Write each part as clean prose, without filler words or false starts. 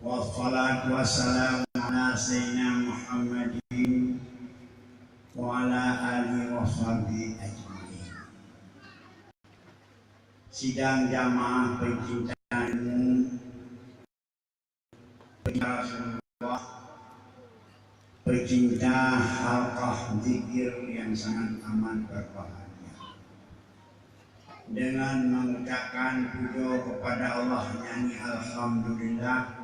Wassalatu wassalamu ala sayyidina Muhammadin wa ala alihi wa sahbihi ajma'in. Sidang jamaah pencinta ilmu, pencinta Rasulullah, pencinta halqah zikir yang sangat aman berbahagia. Dengan mengucapkan puja kepada Allah, nyanyi alhamdulillah.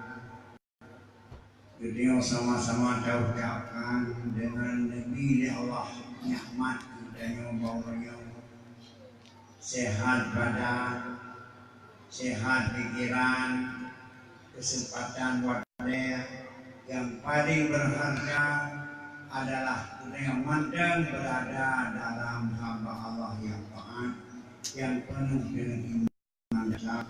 Jadi sama-sama kita ucapkan dengan Nabi Allah nikmat dan bawanya sehat badan, sehat pikiran, kesempatan wadah yang paling berharga adalah kenikmatan berada dalam hamba Allah yang taat, yang penuh dengan iman dan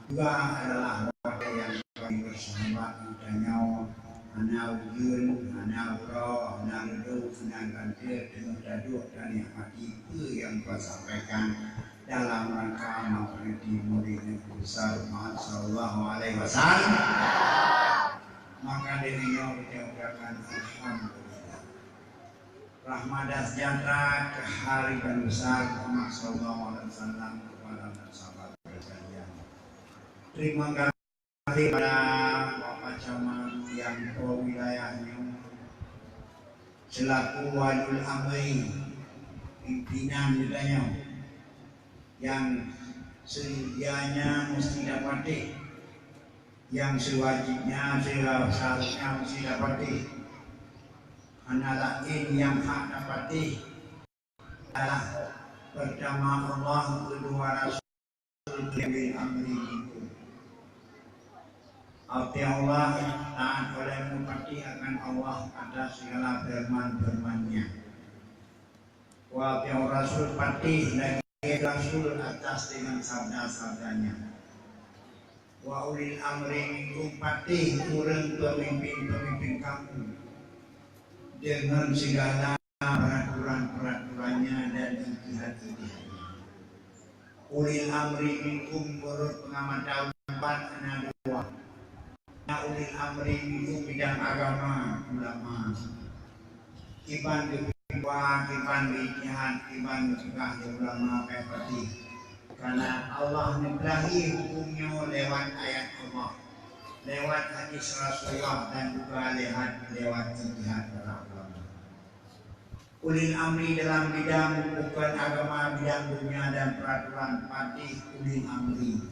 juga adalah wadah yang paling bersahabat dan nyawa. Ana ujun, ana uro, ana redup, ana gantir, dengan daduk dan yang itu yang kau sampaikan dalam rangka memperingati Maulid Nabi besar Muhammad Sallallahu Alaihi Wasallam. Maka dirinya kita ucapkan alhamdulillah. Rahmat dan sejahtera ke hari dan besar Muhammad Sallallahu Alaihi Wasallam kepada sahabat sekalian. Terima kasih pada Bapak Camat yang pro wilayahnya selaku waliul amri pimpinan wilayah yang sedianya mesti dapati, yang sewajibnya seharusnya mesti dapati, anak lain yang hak dapati adalah pertama Allah, kedua Rasul, waliul amri itu. Arti Allah taat olehmu pasti akan Allah atas segala firman-firman-Nya. Wa arti Rasul pasti lagi Rasul atas dengan sabda-sabdanya. Wa ulil amri minkum pasti urang pemimpin-pemimpin kamu dengan segala peraturan-peraturannya dan ijtihad-ijtihadnya. Ulil amri minkum menurut pengamatan ana dua. Ulil amri minkum bidang agama ulama. Kiban kedua, kiban ijtihad, kiban juga ulama pepati. Karena Allah membelahi hukumnya lewat ayat Allah, lewat hadis Rasulullah dan juga lewat ijtihad para ulama. Ulil amri dalam bidang bukan agama, bidang dunia dan peraturan pati ulil amri.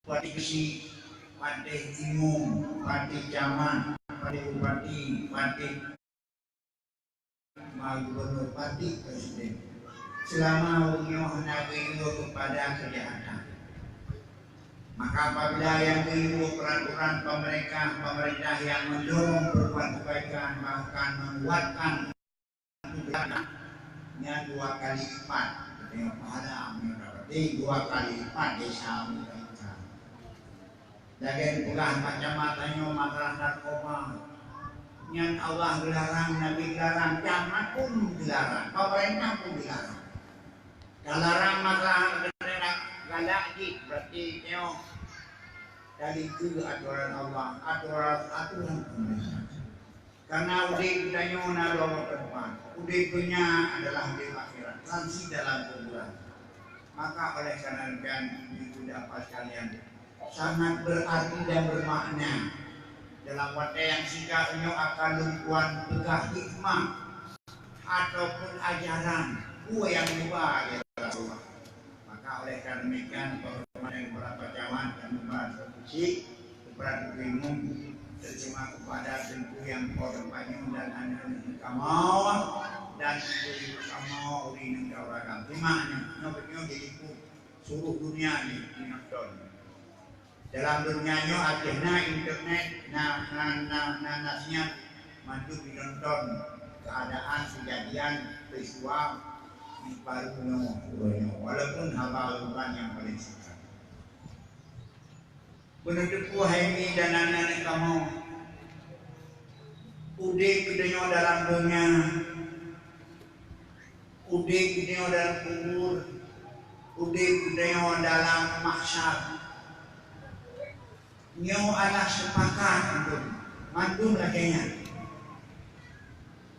Pati besi, pati imum, pati camat, pati bupati, pati gubernur, pati presiden. Selama unyoh nabiyo kepada kejahatan. Maka apabila yang diibu peraturan pemerintah yang mendorong berbuat kebaikan, bahkan menguatkan nya 2 kali lipat, dengan pahala berarti 2 kali lipat desa mereka. Lagian pula macam-macamnya masalah narkoba. Yang Allah dilarang, Nabi dilarang, camat pun dilarang, pemerintah pun dilarang. Dilarang masalah galakjit berarti dari itu aturan Allah, aturan pemerintah. Karena udik budaya nalar ke depan, udik punya adalah di akhirat, transi dalam kuburan. Maka oleh karena itu dapat kalian sangat berarti dan bermakna dalam wadah yang sikapnya akan lumpuhan tegak hikmah ataupun ajaran yang ubah ya Rasulullah. Maka oleh karena demikian pertemuan beberapa cawan dan membahas fisik beberapa umum terjemah kepada tentu yang korbannya dan anak-anak kamau dan ibu-ibu kamau di negara agama. Dimana nyobetnya dilipu seluruh dunia di nonton. Dalam dunianya akhirnya internet nasnya maju di nonton keadaan kejadian peristiwa di barunya walaupun hal-hal yang paling singkat. Menurutku Haimi dan anak-anak kamu udik kedenya dalam dunia, udik kedenya dalam kubur, udik kedenya dalam mahsyar. nyo anak sepakat untuk mantum lagi.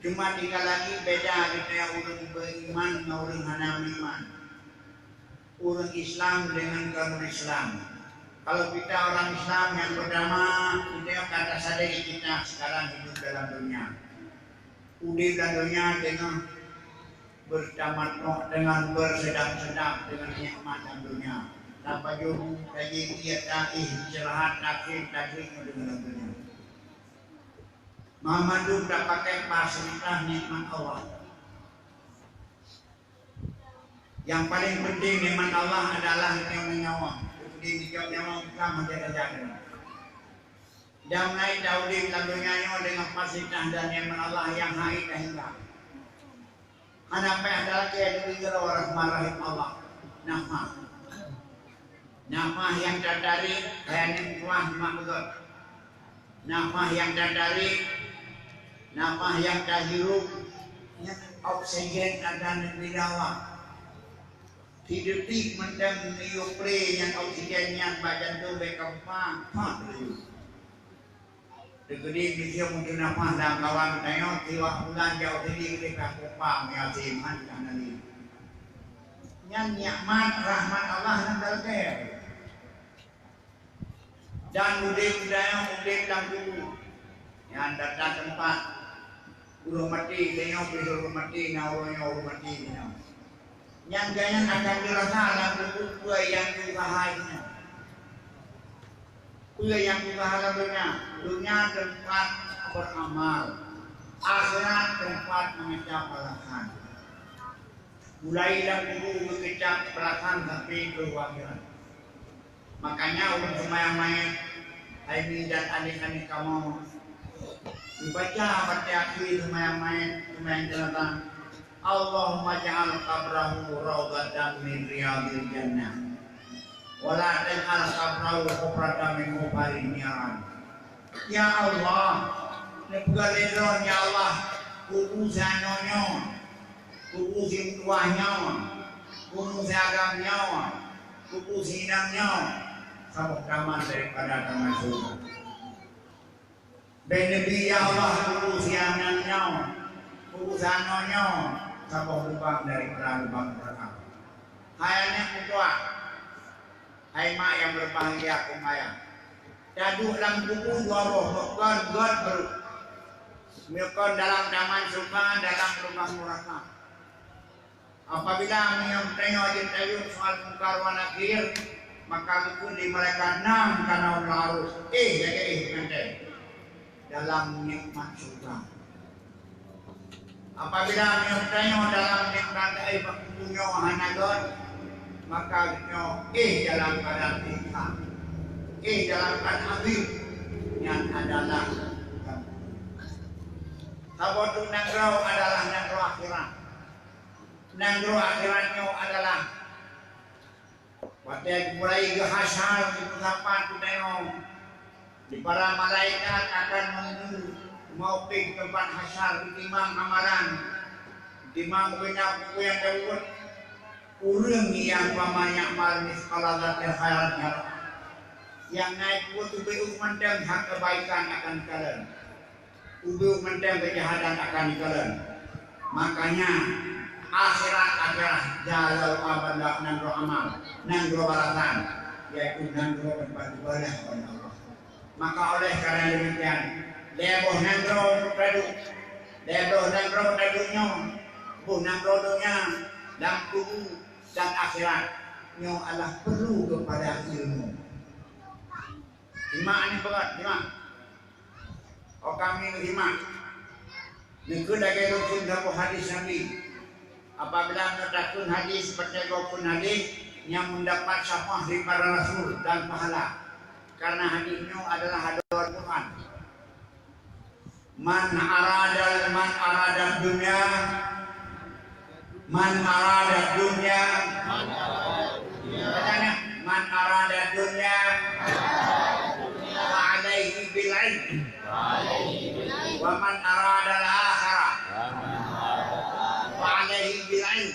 Cuma tiga lagi beda kita yang orang beriman dengan orang hana beriman. Orang Islam dengan kaum Islam. Kalau kita orang Islam yang pertama, kita kata sadari kita sekarang hidup dalam dunia. Hidup dalam dunia dengan bertamat dengan bersedap-sedap dengan nikmat dalam dunia. Tanpa jauh lagi kita istirahat takhir dengan dunia. Muhammad tak pakai fasilitas nikmat Allah. Yang paling penting nikmat Allah adalah yang nyawa. Jadi jauh nyawa kita menjadi jaga. Jauh naik jauh di dalam dunia dengan fasilitas dan nikmat Allah yang haid dan hingga. Kenapa ada lagi yang diberi rahmat Allah? Nama yang tertarik hanya kuah makhluk. Nama yang tertarik, nama yang terhirup, yang oksigen ada di dalam. Di detik mendem niuple yang oksigennya badan tu berkembang, dulu. Degede bisa mungkin apa dah kawan tengok tiap bulan jauh tadi kita kupang ya siman kan ni. Yang nikmat rahmat Allah yang terkait. Dan udip dalam dulu. Yang datang tempat urung mati tengok urung mati urung mati. Yang jangan akan dirasa dalam dulu yang dibahasnya. Yang dibahas dunia tempat beramal, akhirat tempat mengecap balasan. Mulai dari dulu mengecap balasan sampai ke akhirat. Makanya untuk semayang-mayang Aini dan adik-adik kamu dibaca baca akhir semayang-mayang jalan. Allahumma ja'al qabrahu rawdatan min riyadil jannah. Wala taj'al qabrahu hufratan min hufarin niran. Ya Allah, nepgalidon ya Allah, kubusanonyo, kubusin tuahnya, kubusagamnya, kubusinamnya, sabuk taman daripada taman surga. Benebi ya Allah, kubusianamnya, kubusanonyo, sabuk lubang daripada lubang neraka. Hayanya kutua. Hai mak yang berbahagia kumaya. Jadu dalam buku dua roh, God baru. Milkon dalam taman surga, dalam rumah neraka. Apabila yang tengok tayun soal mungkar wa nakir, maka buku di mereka 6 karena larus. Nanti dalam nikmat surga. Apabila yang tengok dalam nikmat dunia hanagon, maka dalam keadaan tingkah, dalam keadaan habib yang adalah sahabat nangrau adalah nangrau akhirat. Nangrau akhiratnya adalah waktu mulai ke hasyar di pengapan tengok di para malaikat akan menuju mau ke tempat hasyar ditimang amalan, ditimang benda buku yang Daud. Urang yang pamanyak mal miskala zatil khairatnya yang naik buat ubeu mendang hak kebaikan akan kalian, ubeu mendang kejahatan akan kalian. Makanya akhirat adalah jalal abada nangro amal, nangro balasan, yaitu nangro tempat ibadah kepada Allah. Maka oleh karena demikian, leboh nangro taduknya, buh nangro dunia dan kubu dan akhiratnya adalah perlu kepada ilmu. Lima ini berat, lima. Oh kami lima. Nekut lagi rukun dalam hadis Nabi. Apabila mengetahui hadis seperti rukun hadis yang mendapat syafaat dari para rasul dan pahala. Karena hadisnya adalah hadis Quran. Man arada dunia. Man arada dunia, katanya man arada dunia, fa'alaihi bil ilm, wa man arada al-akhirah, fa'alaihi bil ilm,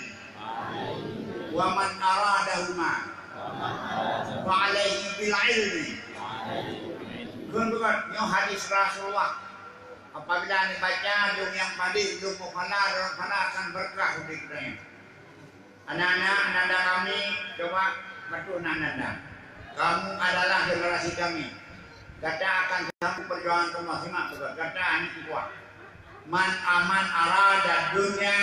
wa man aradahuma, fa'alaihi bil ilmi, Bukan nyo hadis Rasulullah. Apabila dibaca dung yang padi dung mukana dan kana akan berkah hidupnya. Anak-anak kami coba bantu anak-anak. Kamu adalah generasi kami. Kata akan kamu perjuangan kamu simak betul. Kata ini kuat. Man aman arada dunya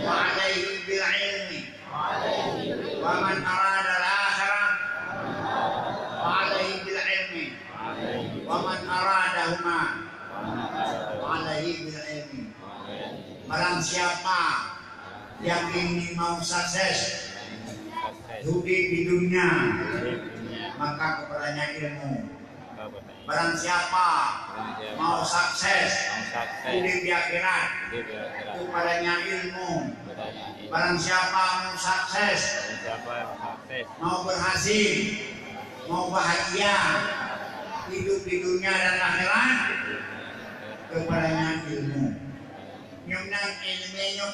wa alaihi bil ilmi wa man arada al-akhirah wa alaihi bil ilmi wa man aradahuma wa alaihi bil ilmi. Barang siapa yang ingin mau sukses hidup di dunia, maka kepadanya ilmu. Barang siapa mau sukses hidup di akhirat, kepadanya ilmu. Barang siapa mau sukses, mau berhasil, mau bahagia hidup di dunia dan akhirat, kepadanya ilmu. Nyumnan ilmu